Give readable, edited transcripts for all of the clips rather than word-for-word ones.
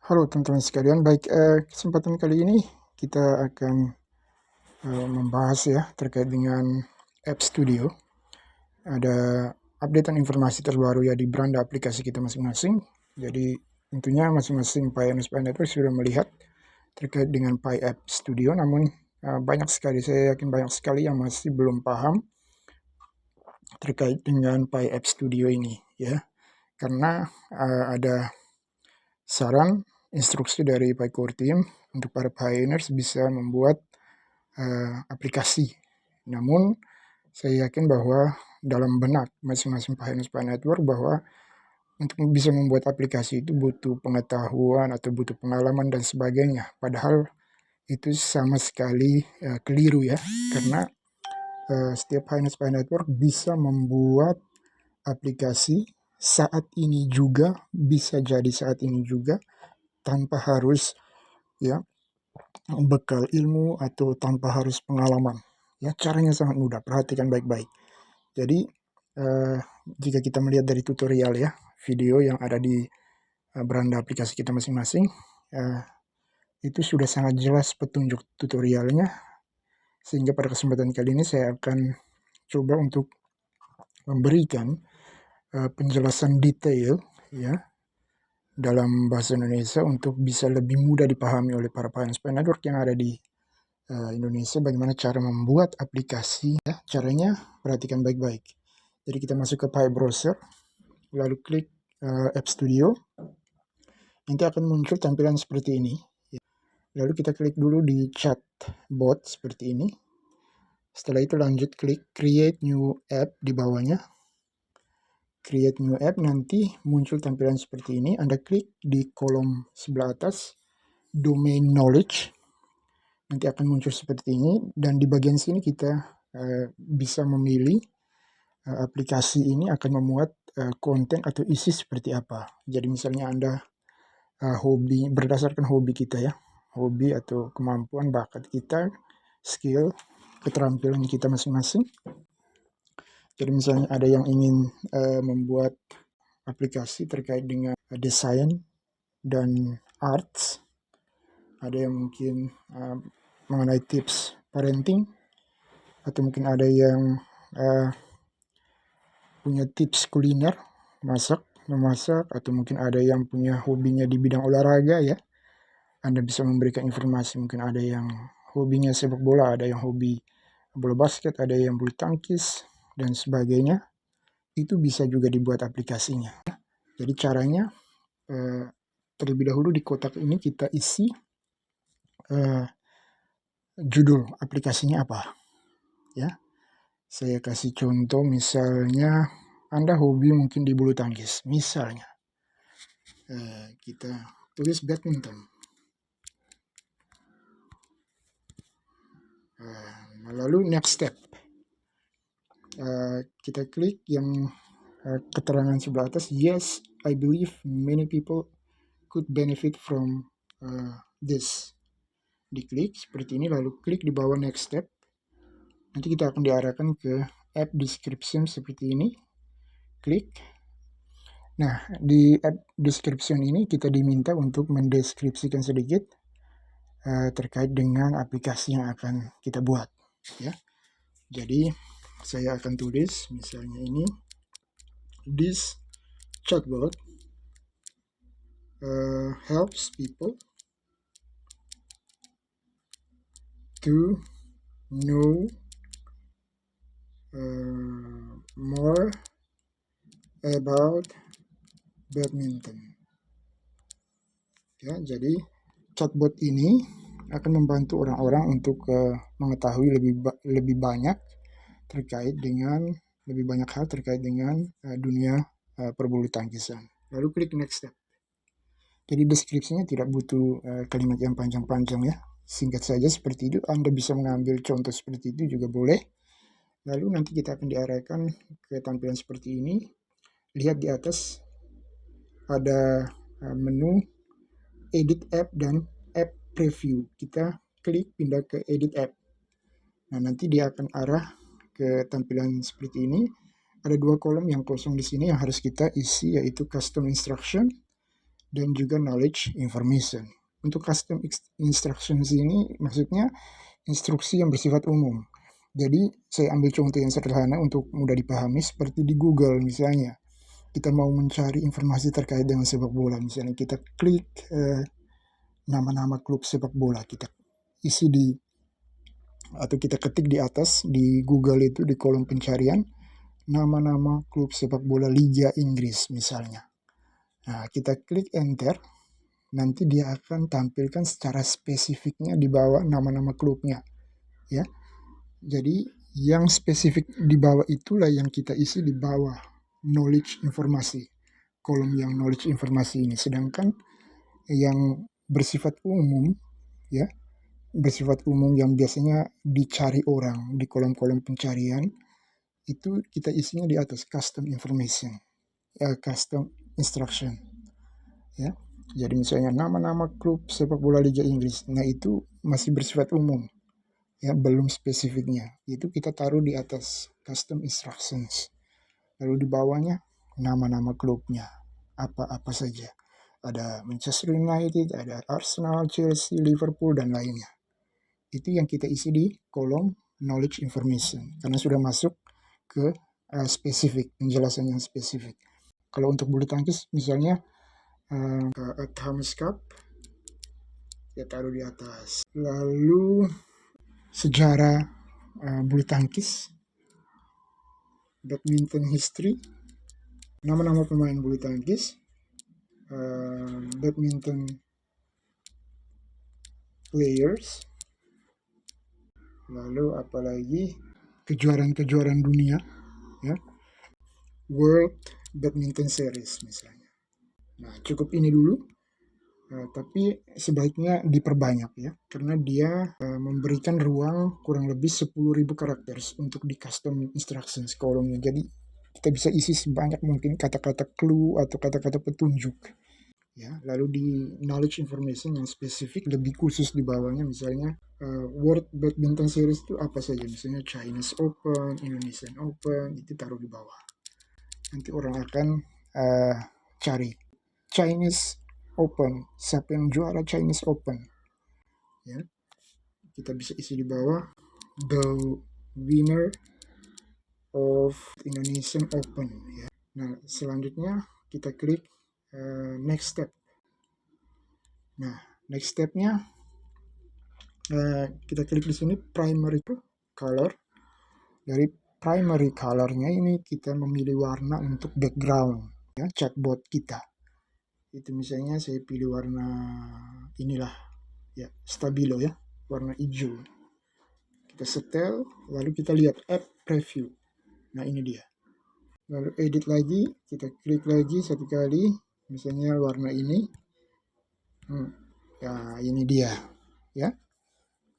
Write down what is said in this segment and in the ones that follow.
Halo teman-teman sekalian, baik, kesempatan kali ini kita akan membahas ya terkait dengan App Studio. Ada updatean informasi terbaru ya di beranda aplikasi kita masing-masing. Jadi tentunya masing-masing Pioneers Pi Network sudah melihat terkait dengan Pi App Studio, namun banyak sekali, saya yakin banyak sekali yang masih belum paham terkait dengan Pi App Studio ini ya. Karena ada saran instruksi dari Pi Core Team untuk para pioneers bisa membuat aplikasi. Namun saya yakin bahwa dalam benak masing-masing pioneers Pi Network bahwa untuk bisa membuat aplikasi itu butuh pengetahuan atau butuh pengalaman dan sebagainya. Padahal itu sama sekali keliru ya, karena setiap pioneers Pi Network bisa membuat aplikasi saat ini juga, bisa jadi saat ini juga tanpa harus ya bekal ilmu atau tanpa harus pengalaman. Ya, caranya sangat mudah, perhatikan baik-baik. Jadi, jika kita melihat dari tutorial ya, video yang ada di beranda aplikasi kita masing-masing, itu sudah sangat jelas petunjuk tutorialnya, sehingga pada kesempatan kali ini saya akan coba untuk memberikan penjelasan detail ya dalam bahasa Indonesia untuk bisa lebih mudah dipahami oleh para pioneers network yang ada di Indonesia, bagaimana cara membuat aplikasi ya. Caranya perhatikan baik-baik. Jadi kita masuk ke Pi Browser, lalu klik App Studio, nanti akan muncul tampilan seperti ini. Lalu kita klik dulu di chatbot seperti ini. Setelah itu lanjut klik Create New App di bawahnya. Create New App, nanti muncul tampilan seperti ini. Anda klik di kolom sebelah atas, Domain Knowledge. Nanti akan muncul seperti ini, dan di bagian sini kita bisa memilih aplikasi ini akan memuat konten atau isi seperti apa. Jadi misalnya Anda hobi, berdasarkan hobi kita ya, hobi atau kemampuan, bakat kita, skill, keterampilan kita masing-masing. Jadi misalnya ada yang ingin membuat aplikasi terkait dengan desain dan arts, ada yang mungkin mengenai tips parenting, atau mungkin ada yang punya tips kuliner, memasak, atau mungkin ada yang punya hobinya di bidang olahraga ya. Anda bisa memberikan informasi, mungkin ada yang hobinya sepak bola, ada yang hobi bola basket, ada yang bulu tangkis, dan sebagainya. Itu bisa juga dibuat aplikasinya. Jadi caranya, terlebih dahulu di kotak ini kita isi judul aplikasinya apa. Ya, saya kasih contoh, misalnya Anda hobi mungkin di bulu tangkis, misalnya kita tulis badminton. Lalu next step, kita klik yang keterangan sebelah atas, yes, I believe many people could benefit from this. Diklik seperti ini, lalu klik di bawah next step. Nanti kita akan diarahkan ke app description seperti ini. Klik. Nah, di app description ini kita diminta untuk mendeskripsikan sedikit terkait dengan aplikasi yang akan kita buat ya. Jadi saya akan tulis misalnya ini, this chatbot helps people to know more about badminton. Ya, jadi chatbot ini akan membantu orang-orang untuk mengetahui lebih banyak terkait dengan lebih banyak hal terkait dengan dunia perbulu tangkisan. Lalu klik next step. Jadi deskripsinya tidak butuh kalimat yang panjang-panjang ya. Singkat saja seperti itu. Anda bisa mengambil contoh seperti itu juga boleh. Lalu nanti kita akan diarahkan ke tampilan seperti ini. Lihat di atas ada menu edit app dan app preview. Kita klik pindah ke edit app. Nah, nanti dia akan arah ke tampilan seperti ini. Ada dua kolom yang kosong di sini yang harus kita isi, yaitu custom instruction dan juga knowledge information. Untuk custom instructions ini maksudnya instruksi yang bersifat umum. Jadi saya ambil contoh yang sederhana untuk mudah dipahami seperti di Google misalnya. Kita mau mencari informasi terkait dengan sepak bola, misalnya kita klik nama-nama klub sepak bola, kita isi di atau kita ketik di atas di Google itu di kolom pencarian nama-nama klub sepak bola Liga Inggris misalnya. Nah, kita klik enter, nanti dia akan tampilkan secara spesifiknya di bawah nama-nama klubnya, ya. Jadi yang spesifik di bawah itulah yang kita isi di bawah knowledge informasi, kolom yang knowledge informasi ini. Sedangkan yang bersifat umum, ya, bersifat umum yang biasanya dicari orang di kolom-kolom pencarian, itu kita isinya di atas custom information, custom instruction, ya. Jadi misalnya nama-nama klub sepak bola Liga Inggris, nah itu masih bersifat umum, ya, belum spesifiknya. Itu kita taruh di atas custom instructions. Lalu di bawahnya nama-nama klubnya apa-apa saja. Ada Manchester United, ada Arsenal, Chelsea, Liverpool, dan lainnya. Itu yang kita isi di kolom knowledge information karena sudah masuk ke spesifik, penjelasan yang spesifik. Kalau untuk bulu tangkis misalnya Thomas Cup, ya taruh di atas. Lalu sejarah bulu tangkis, badminton history, nama-nama pemain bulu tangkis, badminton players, lalu apalagi kejuaraan-kejuaraan dunia, ya, World Badminton Series misalnya. Nah, cukup ini dulu, tapi sebaiknya diperbanyak ya, karena dia memberikan ruang kurang lebih 10.000 karakter untuk di custom instructions kolomnya. Jadi kita bisa isi sebanyak mungkin kata-kata clue atau kata-kata petunjuk. Ya, lalu di knowledge information yang spesifik lebih khusus di bawahnya misalnya World Badminton Series itu apa saja, misalnya Chinese Open, Indonesian Open, itu taruh di bawah. Nanti orang akan cari Chinese Open, siapa yang juara Chinese Open, ya, kita bisa isi di bawah the winner of Indonesian Open, ya. Nah, selanjutnya kita klik next step. Nah, next stepnya kita klik di sini primary color. Dari primary colornya ini kita memilih warna untuk background, ya, chatbot kita. Itu misalnya saya pilih warna inilah, ya, stabilo, ya, warna hijau. Kita setel, lalu kita lihat app preview. Nah, ini dia. Lalu edit lagi, kita klik lagi satu kali, misalnya warna ini. Ya, ini dia, ya,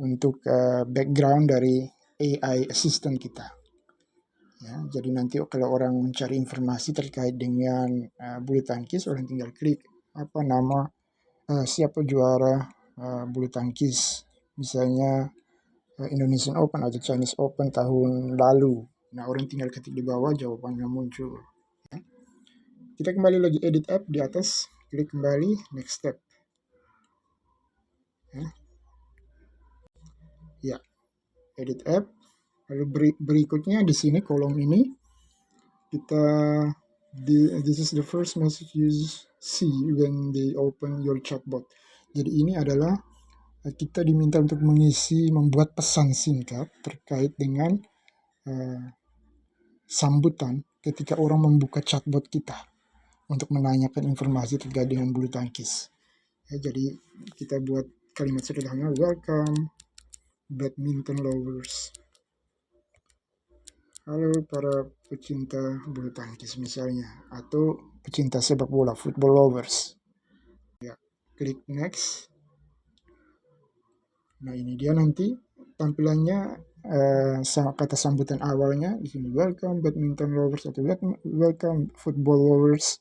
untuk background dari AI assistant kita. Ya, jadi nanti kalau orang mencari informasi terkait dengan bulu tangkis, orang tinggal klik apa nama siapa juara bulu tangkis, misalnya Indonesian Open atau Chinese Open tahun lalu. Nah, orang tinggal ketik di bawah, jawabannya muncul. Ya. Kita kembali lagi edit app di atas, klik kembali next step. Ya, edit app. Lalu berikutnya di sini kolom ini kita this is the first message you see when they open your chatbot. Jadi ini adalah kita diminta untuk membuat pesan singkat terkait dengan sambutan ketika orang membuka chatbot kita untuk menanyakan informasi terkait dengan bulu tangkis. Ya, jadi kita buat kalimat sederhana, welcome badminton lovers. Halo para pecinta bulu tangkis misalnya, atau pecinta sepak bola, football lovers. Ya, klik next. Nah, ini dia nanti tampilannya sama kata sambutan awalnya di sini, welcome badminton lovers atau welcome football lovers,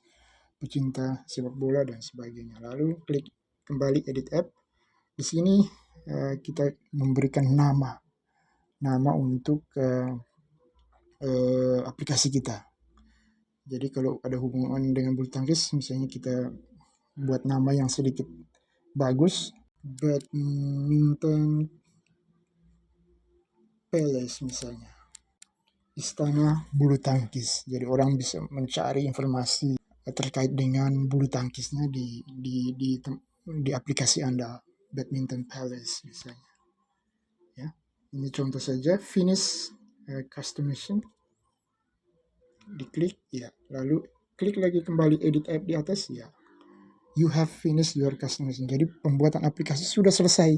pecinta sepak bola dan sebagainya. Lalu klik kembali edit app. Di sini kita memberikan nama untuk aplikasi kita. Jadi kalau ada hubungan dengan bulu tangkis, misalnya kita buat nama yang sedikit bagus, Badminton Palace misalnya, Istana Bulu Tangkis. Jadi orang bisa mencari informasi terkait dengan bulu tangkisnya di aplikasi Anda, Badminton Palace misalnya. Ya, ini contoh saja. Finish customization, diklik ya, lalu klik lagi kembali edit app di atas ya. You have finished your customization. Jadi pembuatan aplikasi sudah selesai.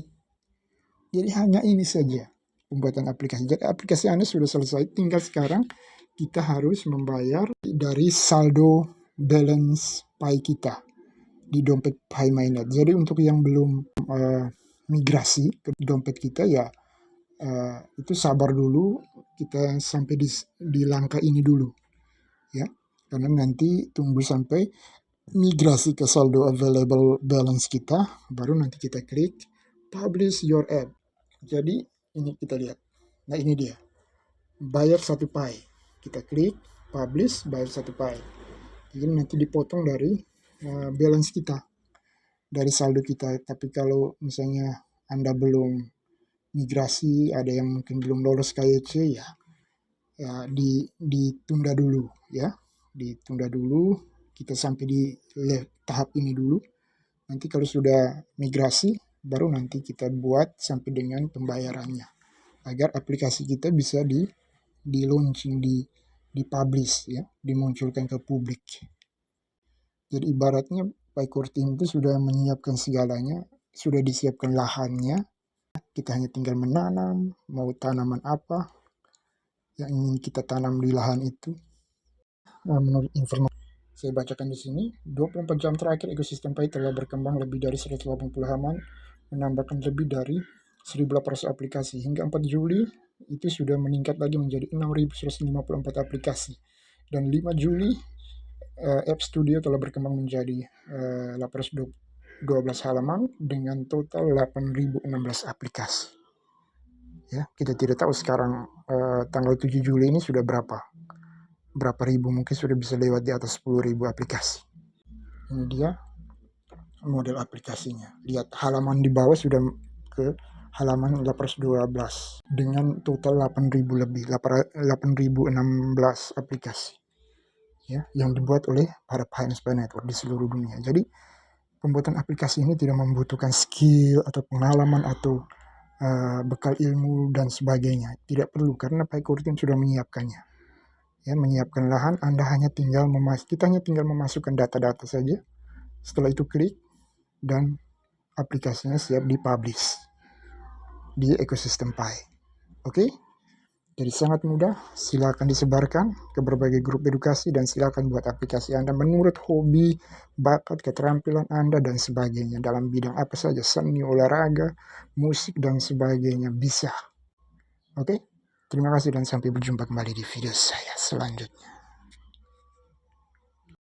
Jadi hanya ini saja pembuatan aplikasi. Jadi aplikasi Anda sudah selesai. Tinggal sekarang kita harus membayar dari saldo balance Pi kita di dompet Pi Mainnet. Jadi untuk yang belum migrasi ke dompet kita ya itu sabar dulu, kita sampai di langkah ini dulu ya, karena nanti tunggu sampai migrasi ke saldo available balance kita, baru nanti kita klik publish your app. Jadi ini kita lihat, nah ini dia, bayar 1 Pi, kita klik publish, bayar 1 Pi. Jadi nanti dipotong dari balance kita, dari saldo kita. Tapi kalau misalnya Anda belum migrasi, ada yang mungkin belum lolos KYC ya ditunda dulu ya, ditunda dulu, kita sampai di tahap ini dulu. Nanti kalau sudah migrasi, baru nanti kita buat sampai dengan pembayarannya, agar aplikasi kita bisa di launching, di publish ya, dimunculkan ke publik. Jadi ibaratnya PyCore Team itu sudah menyiapkan segalanya, sudah disiapkan lahannya, kita hanya tinggal menanam, mau tanaman apa yang ingin kita tanam di lahan itu. Menurut informasi saya bacakan di sini, 24 jam terakhir ekosistem Pi telah berkembang lebih dari 180 halaman, menambahkan lebih dari 1.800 aplikasi. Hingga 4 Juli itu sudah meningkat lagi menjadi 6.154 aplikasi. Dan 5 Juli App Studio telah berkembang menjadi 812 halaman dengan total 8.016 aplikasi. Ya, kita tidak tahu sekarang tanggal 7 Juli ini sudah berapa ribu, mungkin sudah bisa lewat di atas 10.000 aplikasi. Ini dia model aplikasinya. Lihat halaman di bawah sudah ke halaman 812 dengan total 8.000 lebih, 8.016 aplikasi ya, yang dibuat oleh para Binance Pi Network di seluruh dunia. Jadi pembuatan aplikasi ini tidak membutuhkan skill atau pengalaman atau bekal ilmu dan sebagainya. Tidak perlu, karena PyCore Team sudah menyiapkannya. Ya, menyiapkan lahan, Anda hanya tinggal kita hanya tinggal memasukkan data-data saja. Setelah itu klik dan aplikasinya siap dipublish di ekosistem Pi. Oke? Jadi sangat mudah, silakan disebarkan ke berbagai grup edukasi dan silakan buat aplikasi Anda menurut hobi, bakat, keterampilan Anda dan sebagainya. Dalam bidang apa saja, seni, olahraga, musik dan sebagainya bisa. Oke? Terima kasih dan sampai berjumpa kembali di video saya selanjutnya.